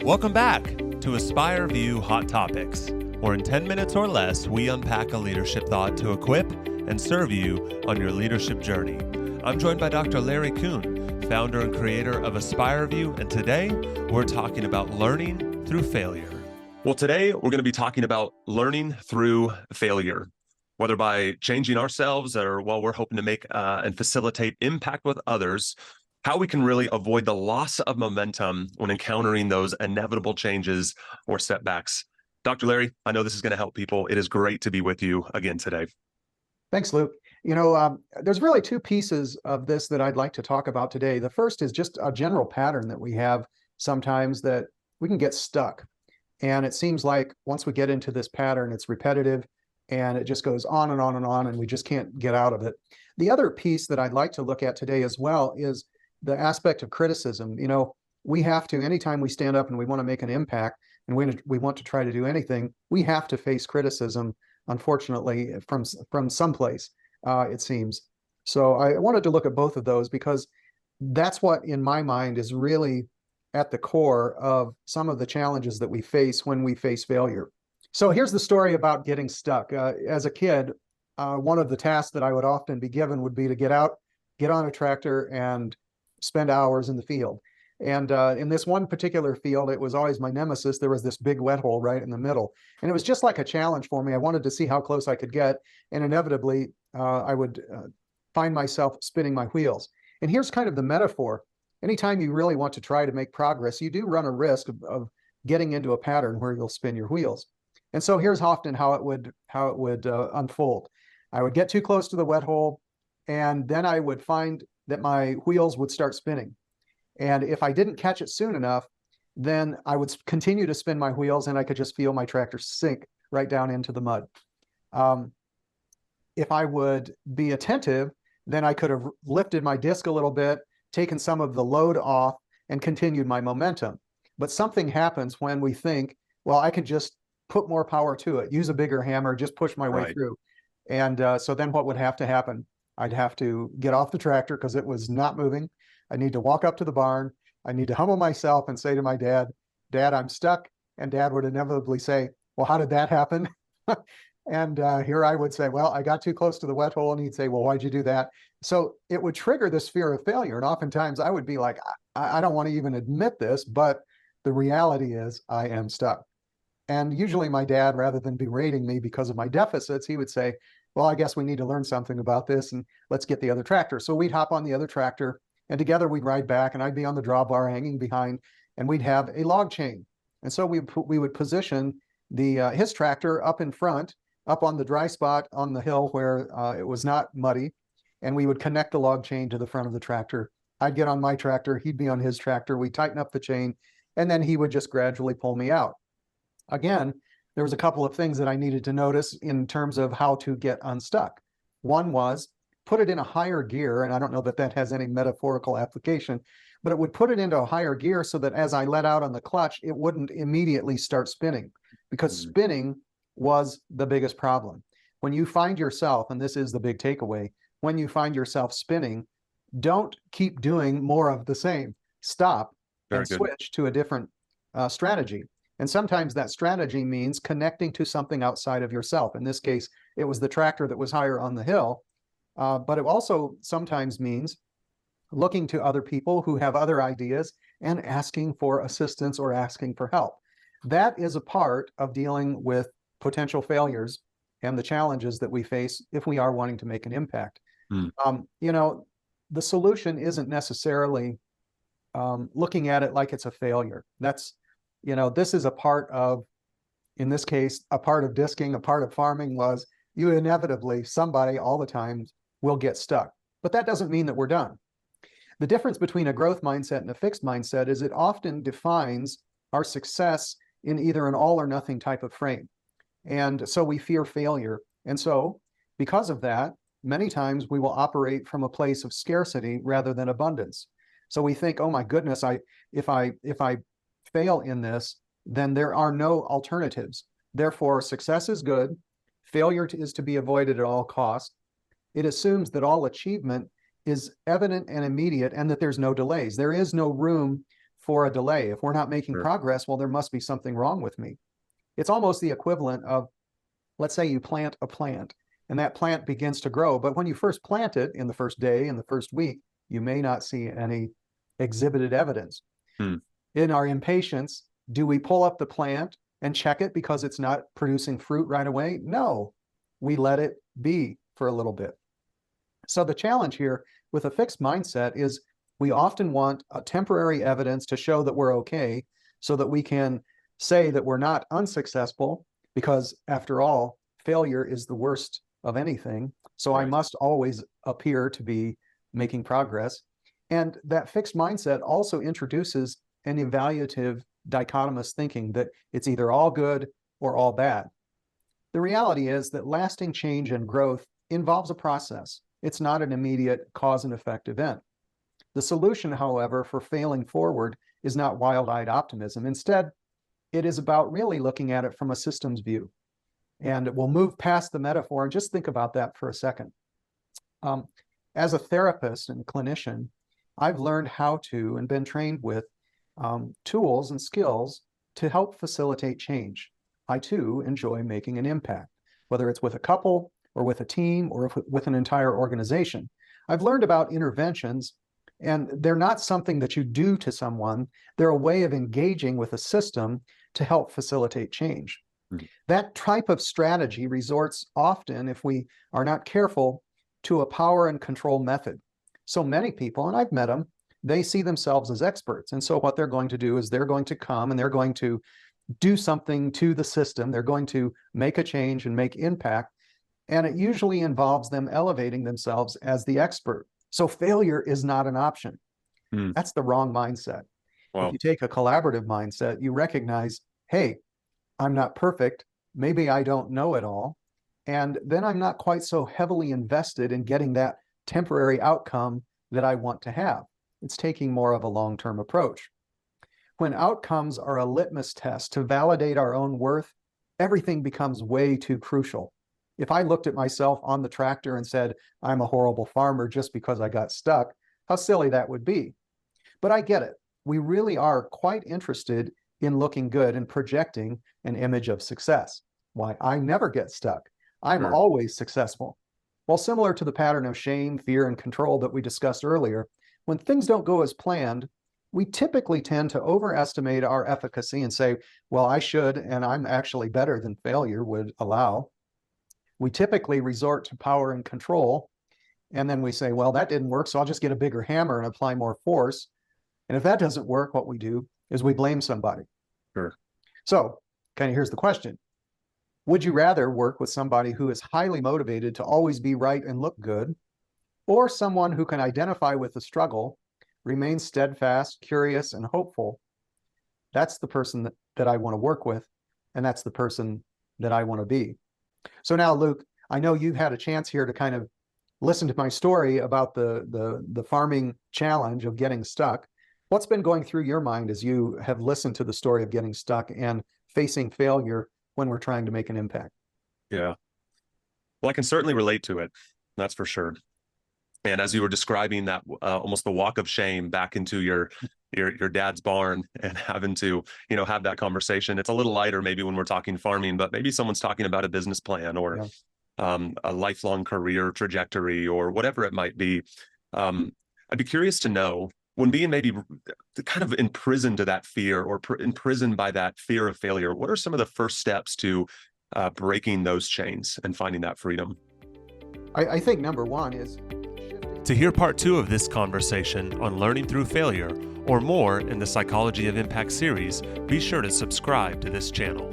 Welcome back to AspireVue Hot Topics, where in 10 minutes or less, we unpack a leadership thought to equip and serve you on your leadership journey. I'm joined by Dr. Larry Kuhn, founder and creator of AspireVue, and today we're talking about learning through failure. Well, today we're going to be talking about learning through failure, whether by changing ourselves or while we're hoping to make and facilitate impact with others, how we can really avoid the loss of momentum when encountering those inevitable changes or setbacks. Dr. Larry, I know this is going to help people. It is great to be with you again today. Thanks, Luke. There's really two pieces of this that I'd like to talk about today. The first is just a general pattern that we have sometimes that we can get stuck. And it seems like once we get into this pattern, it's repetitive and it just goes on and on and on, and we just can't get out of it. The other piece that I'd like to look at today as well is the aspect of criticism. We have to, anytime we stand up and we want to make an impact and we want to try to do anything, we have to face criticism, unfortunately, from someplace, it seems. So I wanted to look at both of those because that's what, in my mind, is really at the core of some of the challenges that we face when we face failure. So here's the story about getting stuck. As a kid, one of the tasks that I would often be given would be to get out, get on a tractor, and spend hours in the field. And in this one particular field, it was always my nemesis. There was this big wet hole right in the middle. And it was just like a challenge for me. I wanted to see how close I could get. And inevitably, I would find myself spinning my wheels. And here's kind of the metaphor. Anytime you really want to try to make progress, you do run a risk of getting into a pattern where you'll spin your wheels. And so here's often how it would unfold. I would get too close to the wet hole, and then I would find that my wheels would start spinning. And if I didn't catch it soon enough, then I would continue to spin my wheels and I could just feel my tractor sink right down into the mud. If I would be attentive, then I could have lifted my disc a little bit, taken some of the load off, and continued my momentum. But something happens when we think, well, I could just put more power to it, use a bigger hammer, just push my way through. And so then what would have to happen? I'd have to get off the tractor because it was not moving. I need to walk up to the barn. I need to humble myself and say to my dad, "Dad, I'm stuck." And Dad would inevitably say, "Well, how did that happen?" And here I would say, "Well, I got too close to the wet hole." And he'd say, "Well, why'd you do that?" So it would trigger this fear of failure. And oftentimes I would be like, I don't want to even admit this, but the reality is I am stuck. And usually my dad, rather than berating me because of my deficits, he would say, "Well, I guess we need to learn something about this and let's get the other tractor." So we'd hop on the other tractor and together we'd ride back, and I'd be on the drawbar hanging behind, and we'd have a log chain. And so we would position his tractor up in front, up on the dry spot on the hill where it was not muddy, and we would connect the log chain to the front of the tractor. I'd get on my tractor, he'd be on his tractor, we'd tighten up the chain, and then he would just gradually pull me out. Again, there was a couple of things that I needed to notice in terms of how to get unstuck. One was put it in a higher gear, and I don't know that that has any metaphorical application, but it would put it into a higher gear so that as I let out on the clutch, it wouldn't immediately start spinning, because spinning was the biggest problem. When you find yourself, and this is the big takeaway, when you find yourself spinning, don't keep doing more of the same. Stop and switch to a different strategy. And sometimes that strategy means connecting to something outside of yourself. In this case, it was the tractor that was higher on the hill. But it also sometimes means looking to other people who have other ideas and asking for assistance or asking for help. That is a part of dealing with potential failures and the challenges that we face if we are wanting to make an impact. The solution isn't necessarily looking at it like it's a failure. This is a part of, in this case, a part of disking, a part of farming was you inevitably, somebody all the time will get stuck. But that doesn't mean that we're done. The difference between a growth mindset and a fixed mindset is it often defines our success in either an all or nothing type of frame. And so we fear failure. And so because of that, many times we will operate from a place of scarcity rather than abundance. So we think, oh my goodness, if I fail in this, then there are no alternatives. Therefore, success is good. Failure is to be avoided at all costs. It assumes that all achievement is evident and immediate and that there's no delays. There is no room for a delay. If we're not making Sure. progress, well, there must be something wrong with me. It's almost the equivalent of, let's say you plant a plant and that plant begins to grow. But when you first plant it in the first day, in the first week, you may not see any exhibited evidence. In our impatience, do we pull up the plant and check it because it's not producing fruit right away? No, we let it be for a little bit. So the challenge here with a fixed mindset is we often want a temporary evidence to show that we're okay so that we can say that we're not unsuccessful, because after all, failure is the worst of anything. So I must always appear to be making progress. And that fixed mindset also introduces an evaluative dichotomous thinking that it's either all good or all bad. The reality is that lasting change and growth involves a process. It's not an immediate cause and effect event. The solution, however, for failing forward is not wild-eyed optimism. Instead, it is about really looking at it from a systems view. And we'll move past the metaphor and just think about that for a second. As a therapist and clinician, I've learned how to and been trained with tools and skills to help facilitate change. I too enjoy making an impact, whether it's with a couple or with a team or with an entire organization. I've learned about interventions, and they're not something that you do to someone. They're a way of engaging with a system to help facilitate change. That type of strategy resorts often, if we are not careful, to a power and control method. So many people, and I've met them, they see themselves as experts. And so what they're going to do is they're going to come and they're going to do something to the system. They're going to make a change and make impact. And it usually involves them elevating themselves as the expert. So failure is not an option. That's the wrong mindset. If you take a collaborative mindset, you recognize, hey, I'm not perfect. Maybe I don't know it all. And then I'm not quite so heavily invested in getting that temporary outcome that I want to have. It's taking more of a long-term approach. When outcomes are a litmus test to validate our own worth, everything becomes way too crucial. If I looked at myself on the tractor and said, I'm a horrible farmer just because I got stuck, how silly that would be. But I get it. We really are quite interested in looking good and projecting an image of success. Why? I never get stuck. I'm always successful. Well, similar to the pattern of shame, fear, and control that we discussed earlier, when things don't go as planned, we typically tend to overestimate our efficacy and say, well, I should, and I'm actually better than failure would allow. We typically resort to power and control, and then we say, well, that didn't work, so I'll just get a bigger hammer and apply more force. And if that doesn't work, what we do is we blame somebody. So, kind of here's the question. Would you rather work with somebody who is highly motivated to always be right and look good, or someone who can identify with the struggle, remain steadfast, curious, and hopeful? That's the person that I want to work with, and that's the person that I want to be. So now, Luke, I know you've had a chance here to kind of listen to my story about the farming challenge of getting stuck. What's been going through your mind as you have listened to the story of getting stuck and facing failure when we're trying to make an impact? Yeah. Well, I can certainly relate to it. That's for sure. And as you were describing that, almost the walk of shame back into your dad's barn and having to, have that conversation. It's a little lighter maybe when we're talking farming, but maybe someone's talking about a business plan or a lifelong career trajectory or whatever it might be. I'd be curious to know, when being maybe kind of imprisoned to that fear or imprisoned by that fear of failure, what are some of the first steps to breaking those chains and finding that freedom? I think number one is... To hear part 2 of this conversation on learning through failure or more in the Psychology of Impact series, be sure to subscribe to this channel.